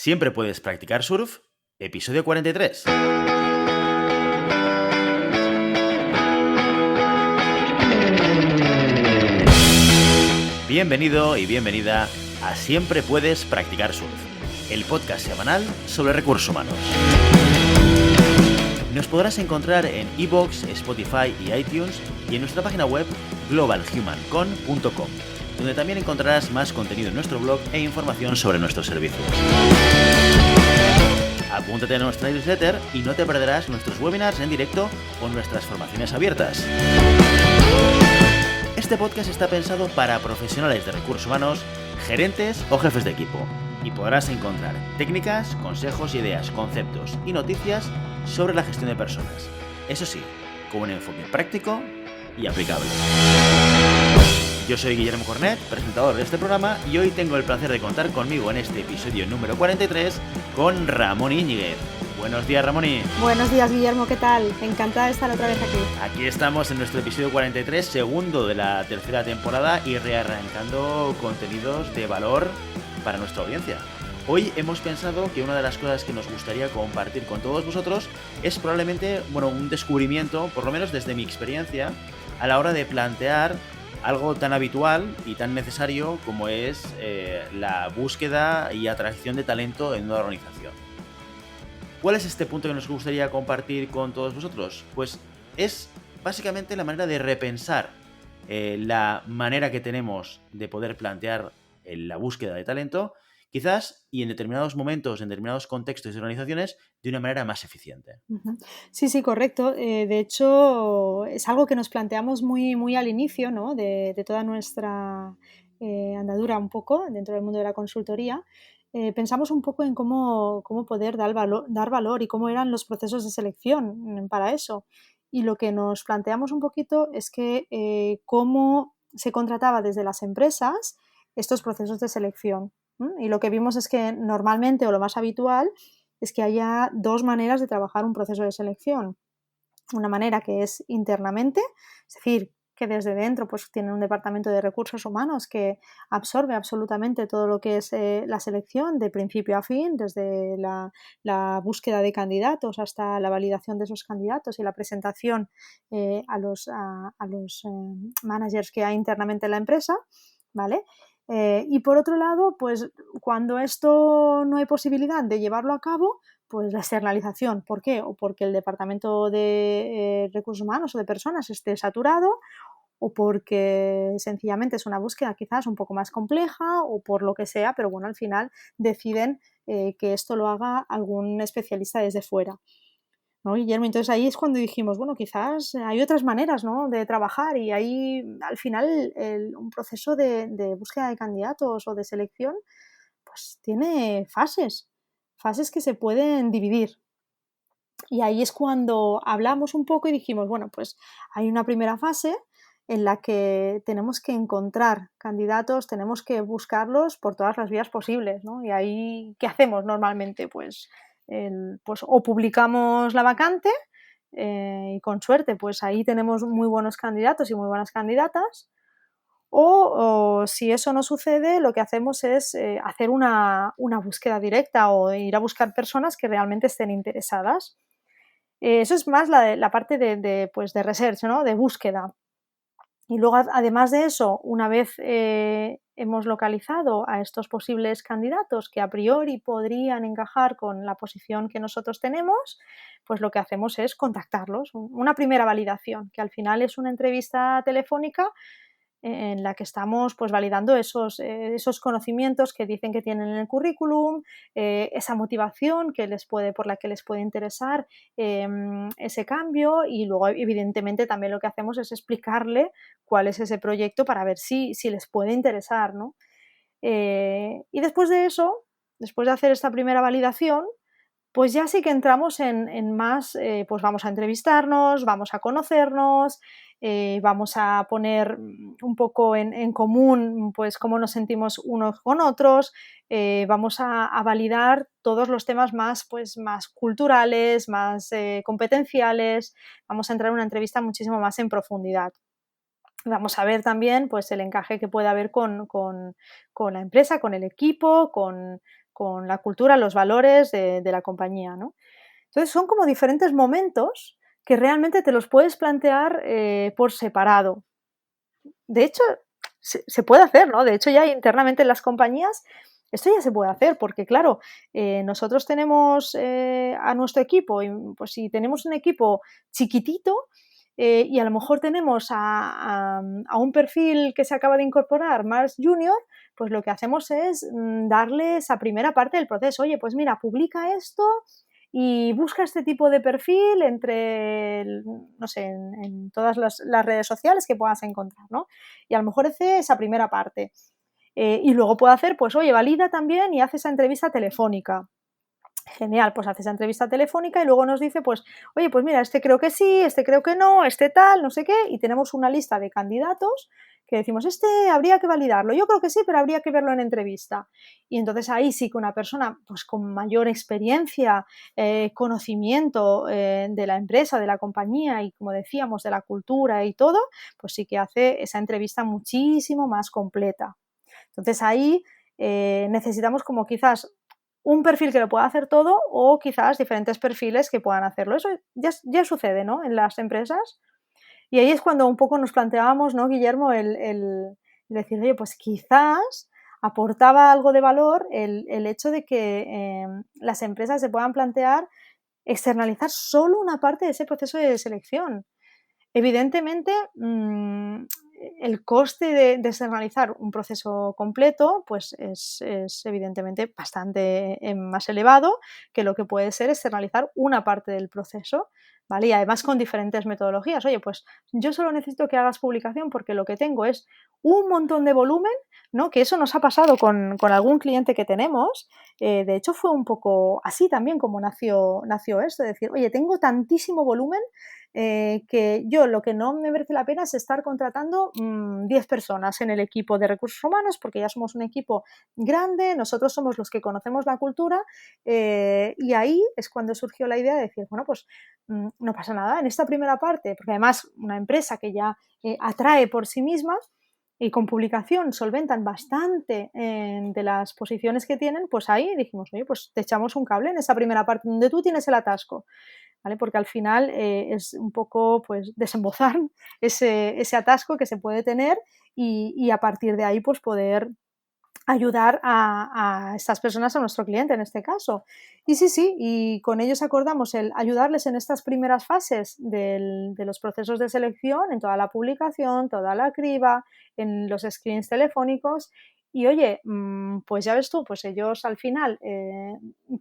Siempre puedes practicar surf, episodio 43. Bienvenido y bienvenida a Siempre puedes practicar surf, el podcast semanal sobre recursos humanos. Nos podrás encontrar en iVoox, Spotify y iTunes y en nuestra página web globalhumancon.com, donde también encontrarás más contenido en nuestro blog e información sobre nuestros servicios. Apúntate a nuestra newsletter y no te perderás nuestros webinars en directo o nuestras formaciones abiertas. Este podcast está pensado para profesionales de recursos humanos, gerentes o jefes de equipo, y podrás encontrar técnicas, consejos, ideas, conceptos y noticias sobre la gestión de personas. Eso sí, con un enfoque práctico y aplicable. Yo soy Guillermo Cornet, presentador de este programa, y hoy tengo el placer de contar conmigo en este episodio número 43 con Ramón Íñiguez. Buenos días, Ramón. Buenos días, Guillermo, ¿qué tal? Encantada de estar otra vez aquí. Aquí estamos en nuestro episodio 43, segundo de la tercera temporada, y rearrancando contenidos de valor para nuestra audiencia. Hoy hemos pensado que una de las cosas que nos gustaría compartir con todos vosotros es probablemente, un descubrimiento, por lo menos desde mi experiencia, a la hora de plantear algo tan habitual y tan necesario como es la búsqueda y atracción de talento en una organización. ¿Cuál es este punto que nos gustaría compartir con todos vosotros? Pues es básicamente la manera de repensar la manera que tenemos de poder plantear la búsqueda de talento, quizás y en determinados momentos, en determinados contextos y organizaciones, de una manera más eficiente. Sí, correcto. De hecho, es algo que nos planteamos muy al inicio, ¿no? de toda nuestra andadura un poco dentro del mundo de la consultoría. Pensamos un poco en cómo poder dar valor y cómo eran los procesos de selección para eso. Y lo que nos planteamos un poquito es que cómo se contrataba desde las empresas estos procesos de selección. Y lo que vimos es que normalmente, o lo más habitual, es que haya dos maneras de trabajar un proceso de selección. Una manera que es internamente, es decir, que desde dentro pues tienen un departamento de recursos humanos que absorbe absolutamente todo lo que es la selección de principio a fin, desde la búsqueda de candidatos hasta la validación de esos candidatos y la presentación a los managers que hay internamente en la empresa, ¿vale? Y por otro lado, pues cuando esto no hay posibilidad de llevarlo a cabo, pues la externalización. ¿Por qué? O porque el departamento de recursos humanos o de personas esté saturado, o porque sencillamente es una búsqueda quizás un poco más compleja, o por lo que sea, pero bueno, al final deciden que esto lo haga algún especialista desde fuera, ¿no, Guillermo? Entonces ahí es cuando dijimos, bueno, quizás hay otras maneras, ¿no?, de trabajar, y ahí al final un proceso de búsqueda de candidatos o de selección pues tiene fases que se pueden dividir. Y ahí es cuando hablamos un poco y dijimos, bueno, pues hay una primera fase en la que tenemos que encontrar candidatos, tenemos que buscarlos por todas las vías posibles, ¿no? Y ahí, ¿qué hacemos normalmente? Pues o publicamos la vacante y con suerte, pues ahí tenemos muy buenos candidatos y muy buenas candidatas. O si eso no sucede, lo que hacemos es hacer una búsqueda directa o ir a buscar personas que realmente estén interesadas. Eso es más la parte de research, ¿no?, de búsqueda. Y luego, además de eso, una vez hemos localizado a estos posibles candidatos que a priori podrían encajar con la posición que nosotros tenemos, pues lo que hacemos es contactarlos. Una primera validación, que al final es una entrevista telefónica en la que estamos pues validando esos conocimientos que dicen que tienen en el currículum, esa motivación por la que les puede interesar ese cambio, y luego evidentemente también lo que hacemos es explicarle cuál es ese proyecto para ver si les puede interesar, ¿no? Y después de eso, después de hacer esta primera validación, pues ya sí que entramos en más, pues vamos a entrevistarnos, vamos a conocernos, vamos a poner un poco en común pues cómo nos sentimos unos con otros, vamos a validar todos los temas más culturales, más competenciales, vamos a entrar en una entrevista muchísimo más en profundidad. Vamos a ver también pues el encaje que puede haber con la empresa, con el equipo, con con la cultura, los valores de la compañía, ¿no? Entonces son como diferentes momentos que realmente te los puedes plantear por separado. De hecho, se puede hacer, ¿no? De hecho, ya internamente en las compañías esto ya se puede hacer, porque claro, nosotros tenemos a nuestro equipo, y pues si tenemos un equipo chiquitito y a lo mejor tenemos a un perfil que se acaba de incorporar más junior, pues lo que hacemos es darle esa primera parte del proceso. Oye, pues mira, publica esto y busca este tipo de perfil entre, no sé, en todas las redes sociales que puedas encontrar, ¿no? Y a lo mejor hace esa primera parte. Y luego puede hacer, pues oye, valida también y hace esa entrevista telefónica. Genial, pues hace esa entrevista telefónica y luego nos dice, pues, oye, pues mira, este creo que sí, este creo que no, este tal, no sé qué, y tenemos una lista de candidatos que decimos, este habría que validarlo, yo creo que sí, pero habría que verlo en entrevista. Y entonces ahí sí que una persona, pues con mayor experiencia, conocimiento de la empresa, de la compañía y, como decíamos, de la cultura y todo, pues sí que hace esa entrevista muchísimo más completa. Entonces ahí necesitamos como quizás un perfil que lo pueda hacer todo o quizás diferentes perfiles que puedan hacerlo. Eso ya sucede, ¿no? En las empresas. Y ahí es cuando un poco nos planteábamos, ¿no, Guillermo? El decir, oye, pues quizás aportaba algo de valor el hecho de que las empresas se puedan plantear externalizar solo una parte de ese proceso de selección. Evidentemente, el coste de externalizar un proceso completo, pues es evidentemente bastante más elevado que lo que puede ser externalizar una parte del proceso, ¿vale? Y además con diferentes metodologías. Oye, pues yo solo necesito que hagas publicación porque lo que tengo es un montón de volumen, ¿no? Que eso nos ha pasado con algún cliente que tenemos. De hecho, fue un poco así también como nació esto, es decir, oye, tengo tantísimo volumen que yo lo que no me merece la pena es estar contratando 10 personas en el equipo de recursos humanos porque ya somos un equipo grande, nosotros somos los que conocemos la cultura y ahí es cuando surgió la idea de decir, bueno, pues no pasa nada en esta primera parte, porque además una empresa que ya atrae por sí misma y con publicación solventan bastante de las posiciones que tienen, pues ahí dijimos, oye, pues te echamos un cable en esa primera parte donde tú tienes el atasco. ¿Vale? Porque al final es un poco pues desembozar ese atasco que se puede tener y a partir de ahí pues poder ayudar a estas personas, a nuestro cliente en este caso. Y sí, sí, y con ellos acordamos el ayudarles en estas primeras fases de los procesos de selección, en toda la publicación, toda la criba, en los screens telefónicos. Y oye, pues ya ves tú, pues ellos al final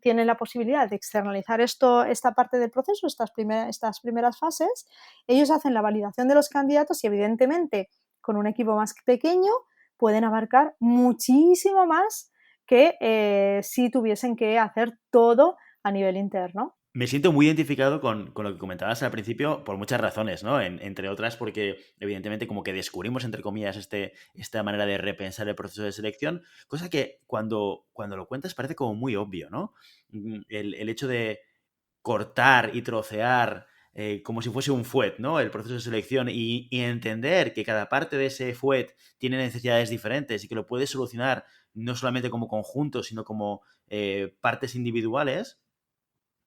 tienen la posibilidad de externalizar esta parte del proceso, estas primeras fases. Ellos hacen la validación de los candidatos y evidentemente con un equipo más pequeño pueden abarcar muchísimo más que si tuviesen que hacer todo a nivel interno. Me siento muy identificado con lo que comentabas al principio por muchas razones, ¿no? Entre otras porque evidentemente como que descubrimos, entre comillas, esta manera de repensar el proceso de selección, cosa que cuando lo cuentas parece como muy obvio, ¿no? El hecho de cortar y trocear como si fuese un fuet, ¿no? El proceso de selección y entender que cada parte de ese fuet tiene necesidades diferentes y que lo puedes solucionar no solamente como conjunto, sino como partes individuales,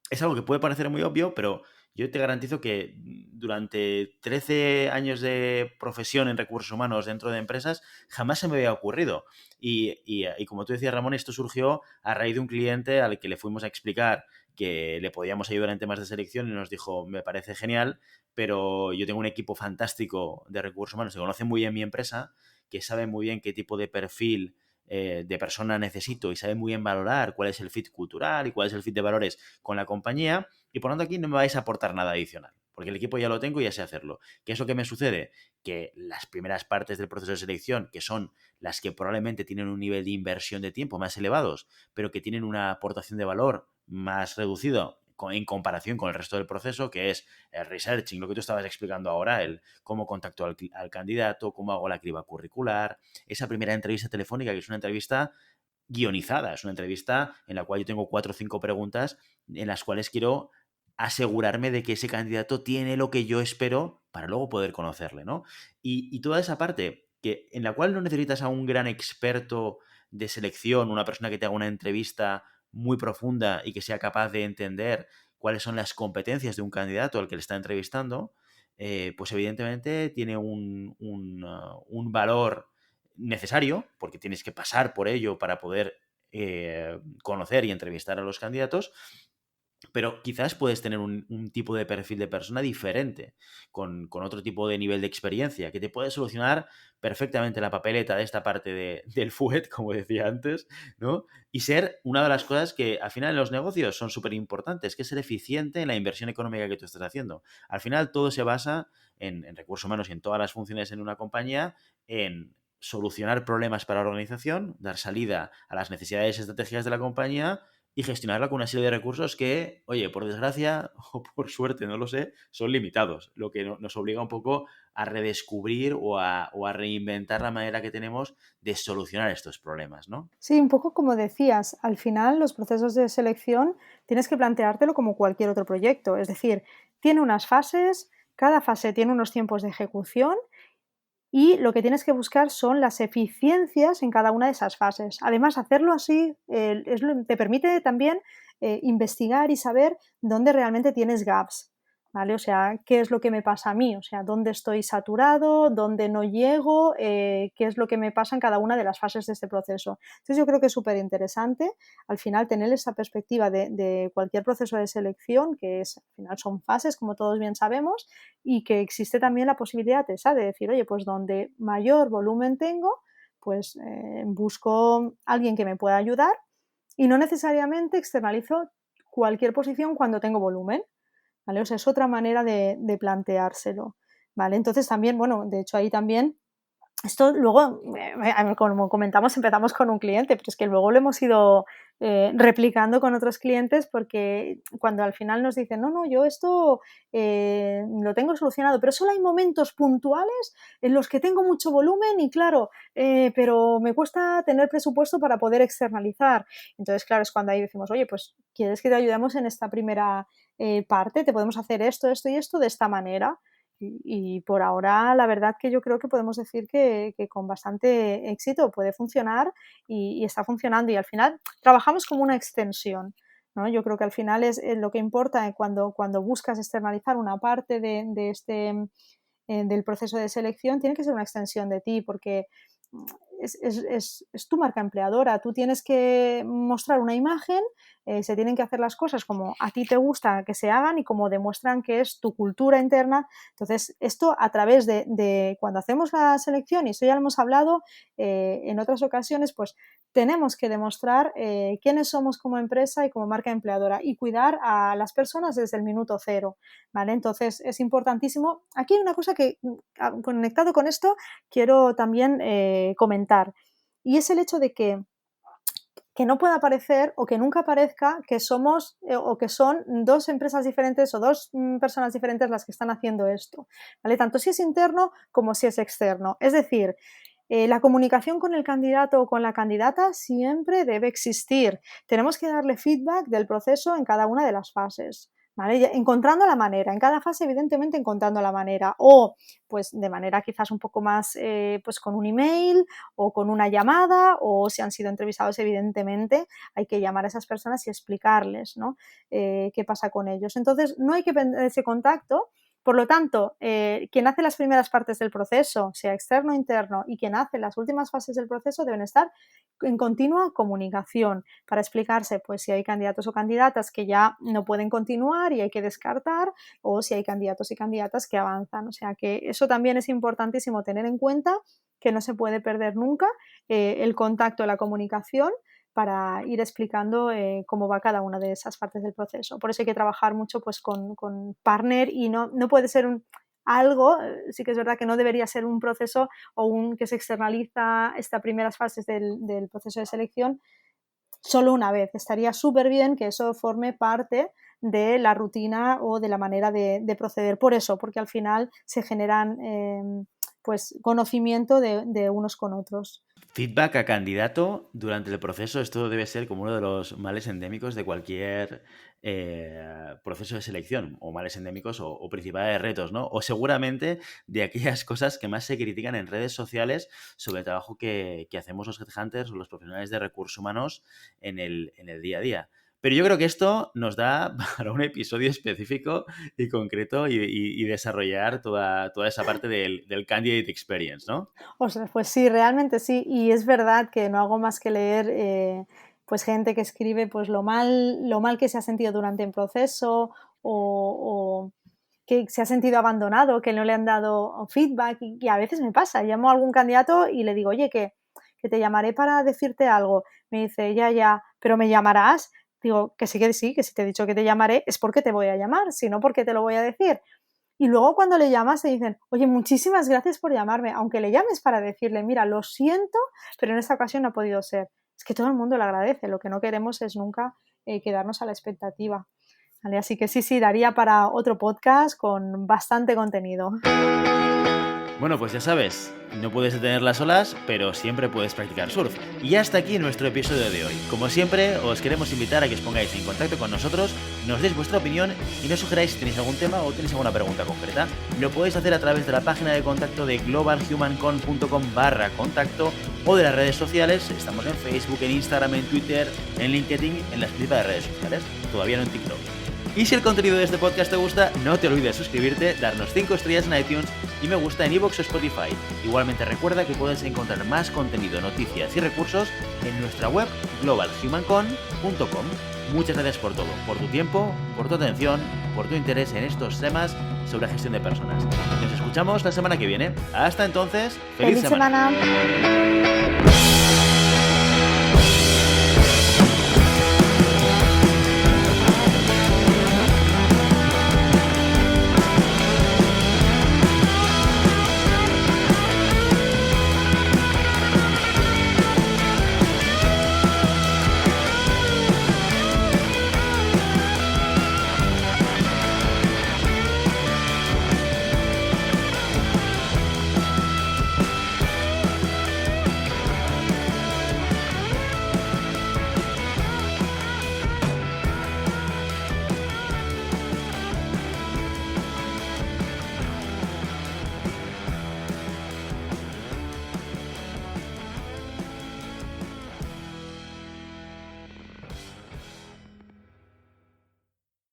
es algo que puede parecer muy obvio, pero yo te garantizo que durante 13 años de profesión en recursos humanos dentro de empresas jamás se me había ocurrido. Y como tú decías, Ramón, esto surgió a raíz de un cliente al que le fuimos a explicar que le podíamos ayudar en temas de selección y nos dijo, me parece genial, pero yo tengo un equipo fantástico de recursos humanos que conoce muy bien mi empresa, que sabe muy bien qué tipo de perfil de persona necesito y sabe muy bien valorar cuál es el fit cultural y cuál es el fit de valores con la compañía y por lo tanto aquí no me vais a aportar nada adicional porque el equipo ya lo tengo y ya sé hacerlo. ¿Qué es lo que me sucede? Que las primeras partes del proceso de selección, que son las que probablemente tienen un nivel de inversión de tiempo más elevados, pero que tienen una aportación de valor más reducido en comparación con el resto del proceso, que es el researching, lo que tú estabas explicando ahora, el cómo contacto al candidato, cómo hago la criba curricular, esa primera entrevista telefónica, que es una entrevista guionizada, es una entrevista en la cual yo tengo 4 o 5 preguntas en las cuales quiero asegurarme de que ese candidato tiene lo que yo espero para luego poder conocerle, ¿no? Y toda esa parte en la cual no necesitas a un gran experto de selección, una persona que te haga una entrevista muy profunda y que sea capaz de entender cuáles son las competencias de un candidato al que le está entrevistando, pues evidentemente tiene un valor necesario, porque tienes que pasar por ello para poder conocer y entrevistar a los candidatos, pero quizás puedes tener un tipo de perfil de persona diferente, con otro tipo de nivel de experiencia, que te puede solucionar perfectamente la papeleta de esta parte del FUET, como decía antes, ¿no? Y ser una de las cosas que al final en los negocios son súper importantes, que es ser eficiente en la inversión económica que tú estás haciendo. Al final todo se basa en recursos humanos y en todas las funciones en una compañía, en solucionar problemas para la organización, dar salida a las necesidades estratégicas de la compañía y gestionarla con una serie de recursos que, oye, por desgracia o por suerte, no lo sé, son limitados, lo que nos obliga un poco a redescubrir o a reinventar la manera que tenemos de solucionar estos problemas, ¿no? Sí, un poco como decías, al final los procesos de selección tienes que planteártelo como cualquier otro proyecto, es decir, tiene unas fases, cada fase tiene unos tiempos de ejecución y lo que tienes que buscar son las eficiencias en cada una de esas fases. Además, hacerlo así te permite también investigar y saber dónde realmente tienes gaps, ¿vale? O sea, qué es lo que me pasa a mí, o sea, dónde estoy saturado, dónde no llego, qué es lo que me pasa en cada una de las fases de este proceso. Entonces, yo creo que es súper interesante al final tener esa perspectiva de cualquier proceso de selección, que es, al final son fases, como todos bien sabemos, y que existe también la posibilidad esa de decir, oye, pues donde mayor volumen tengo, pues busco a alguien que me pueda ayudar y no necesariamente externalizo cualquier posición cuando tengo volumen, ¿vale? O sea, es otra manera de planteárselo, ¿vale? Entonces también, bueno, de hecho ahí también esto luego, como comentamos, empezamos con un cliente, pero es que luego lo hemos ido replicando con otros clientes porque cuando al final nos dicen, no, no, yo esto lo tengo solucionado, pero solo hay momentos puntuales en los que tengo mucho volumen y claro, pero me cuesta tener presupuesto para poder externalizar. Entonces, claro, es cuando ahí decimos, oye, pues, ¿quieres que te ayudemos en esta primera parte? Te podemos hacer esto, esto y esto de esta manera. Y por ahora, la verdad que yo creo que podemos decir que con bastante éxito puede funcionar y está funcionando. Y al final trabajamos como una extensión, ¿no? Yo creo que al final es lo que importa cuando buscas externalizar una parte del proceso de selección, tiene que ser una extensión de ti, porque es tu marca empleadora. Tú tienes que mostrar una imagen, se tienen que hacer las cosas como a ti te gusta que se hagan y como demuestran que es tu cultura interna. Entonces, esto a través de cuando hacemos la selección, y esto ya lo hemos hablado en otras ocasiones, pues tenemos que demostrar quiénes somos como empresa y como marca empleadora y cuidar a las personas desde el minuto cero, ¿vale? Entonces, es importantísimo. Aquí hay una cosa que, conectado con esto, quiero también comentar, y es el hecho de que no pueda parecer o que nunca parezca que somos o que son dos empresas diferentes o dos personas diferentes las que están haciendo esto, ¿vale? Tanto si es interno como si es externo. Es decir, la comunicación con el candidato o con la candidata siempre debe existir. Tenemos que darle feedback del proceso en cada una de las fases, ¿vale? Encontrando la manera, en cada fase evidentemente encontrando la manera, o pues de manera quizás un poco más pues con un email o con una llamada, o si han sido entrevistados evidentemente hay que llamar a esas personas y explicarles, ¿no? Qué pasa con ellos. Entonces no hay que perder ese contacto. Por lo tanto, quien hace las primeras partes del proceso, sea externo o interno, y quien hace las últimas fases del proceso deben estar en continua comunicación para explicarse pues, si hay candidatos o candidatas que ya no pueden continuar y hay que descartar, o si hay candidatos y candidatas que avanzan. O sea que eso también es importantísimo tener en cuenta, que no se puede perder nunca el contacto, la comunicación, para ir explicando cómo va cada una de esas partes del proceso. Por eso hay que trabajar mucho pues, con partner y no puede ser algo, sí que es verdad que no debería ser un proceso que se externaliza estas primeras fases del proceso de selección solo una vez. Estaría súper bien que eso forme parte de la rutina o de la manera de proceder. Por eso, porque al final se generan pues, conocimiento de unos con otros. Feedback a candidato durante el proceso, esto debe ser como uno de los males endémicos de cualquier proceso de selección, o males endémicos o principales retos, ¿no? O seguramente de aquellas cosas que más se critican en redes sociales sobre el trabajo que hacemos los headhunters o los profesionales de recursos humanos en el día a día. Pero yo creo que esto nos da para un episodio específico y concreto y desarrollar toda esa parte del candidate experience, ¿no? Ostras, pues sí, realmente sí. Y es verdad que no hago más que leer pues gente que escribe pues lo mal que se ha sentido durante el proceso o que se ha sentido abandonado, que no le han dado feedback. Y a veces me pasa, llamo a algún candidato y le digo, oye, que te llamaré para decirte algo. Me dice, ya, pero ¿me llamarás? Digo, que sí, que si te he dicho que te llamaré es porque te voy a llamar, si no, ¿porque te lo voy a decir? Y luego cuando le llamas te dicen, oye, muchísimas gracias por llamarme, aunque le llames para decirle, mira, lo siento, pero en esta ocasión no ha podido ser. Es que todo el mundo le agradece, lo que no queremos es nunca quedarnos a la expectativa. ¿Vale? Así que sí, daría para otro podcast con bastante contenido. Bueno, pues ya sabes, no puedes detener las olas, pero siempre puedes practicar surf. Y hasta aquí nuestro episodio de hoy. Como siempre, os queremos invitar a que os pongáis en contacto con nosotros, nos deis vuestra opinión y nos sugeráis si tenéis algún tema o tenéis alguna pregunta concreta. Lo podéis hacer a través de la página de contacto de globalhumancon.com/contacto o de las redes sociales. Estamos en Facebook, en Instagram, en Twitter, en LinkedIn, en las principales redes sociales. Todavía no en TikTok. Y si el contenido de este podcast te gusta, no te olvides de suscribirte, darnos 5 estrellas en iTunes y me gusta en iVoox o Spotify. Igualmente recuerda que puedes encontrar más contenido, noticias y recursos en nuestra web globalhumancon.com. Muchas gracias por todo, por tu tiempo, por tu atención, por tu interés en estos temas sobre gestión de personas. Nos escuchamos la semana que viene. Hasta entonces, ¡feliz semana!